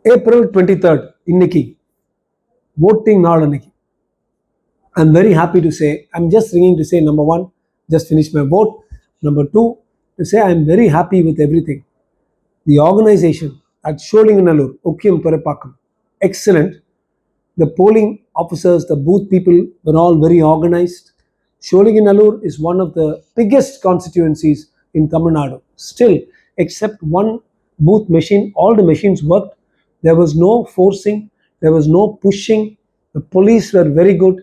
April 23rd, இன்னைக்கு voting நாள் அன்னைக்கு. I'm very happy to say, I'm just ringing to say, number one, just finished my vote. Number two, to say I'm very happy with everything. The organization at Sholinganallur, Okkiyam Thoraipakkam, excellent. The polling officers, the booth people were all very organized. Sholinganallur is one of the biggest constituencies in Tamil Nadu. Still, except one booth machine, all the machines worked. There was no forcing, there was no pushing. The police were very good.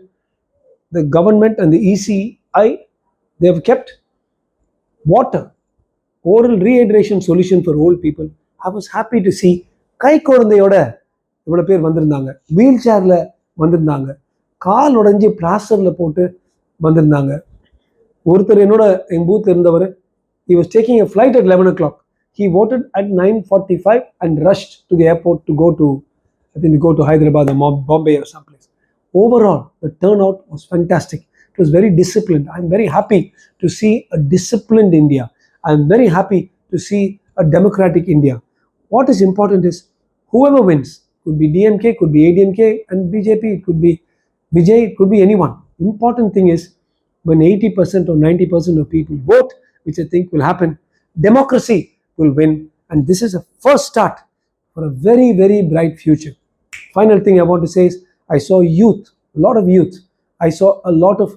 The government and the ECI, they have kept water, oral rehydration solution for old people. I was happy to see கை குழந்தையோட இவ்வளோ பேர் வந்திருந்தாங்க, wheel சேரில் வந்திருந்தாங்க, கால் உடஞ்சி பிளாஸ்டரில் போட்டு வந்திருந்தாங்க. ஒருத்தர் என்னோட எங்கள் பூத்தில் இருந்தவர், he was taking a flight at 11 o'clock. He voted at 9:45 and rushed to the airport to go to, I think to go to Hyderabad or Bombay or someplace. Overall, the turnout was fantastic. It was very disciplined. I'm very happy to see a disciplined India. I'm very happy to see a democratic India. What is important is whoever wins, could be DMK, could be ADMK and BJP, it could be Vijay, it could be anyone. Important thing is when 80% or 90% of people vote, which I think will happen, democracy will win, and this is a first start for a very, very bright future. Final thing I want to say is I saw youth, a lot of youth. I saw a lot of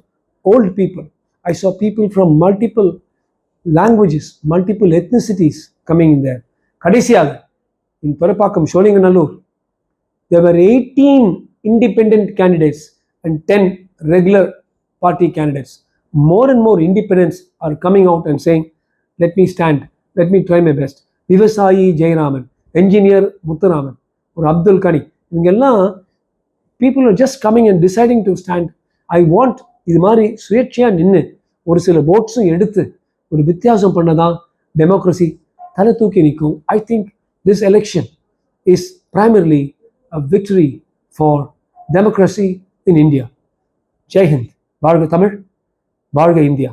old people. I saw people from multiple languages, multiple ethnicities coming in there. கடைசியாக in Thoraipakkam, Sholinganallur, there were 18 independent candidates and 10 regular party candidates. More and more independents are coming out and saying, let me stand, let me try my best. விவசாயி Jayaraman, engineer Muthuraman, ஒரு அப்துல் கனி, இவங்கெல்லாம் people are just coming and deciding to stand. I want இது மாதிரி சுயேட்சையாக நின்று ஒரு சில votes எடுத்து ஒரு வித்தியாசம் பண்ணதான் டெமோக்ரஸி தலை தூக்கி நிற்கும். I think this election is primarily a victory for democracy in India. Jai Hind. வாழ்க தமிழ், வாழ்க இந்தியா.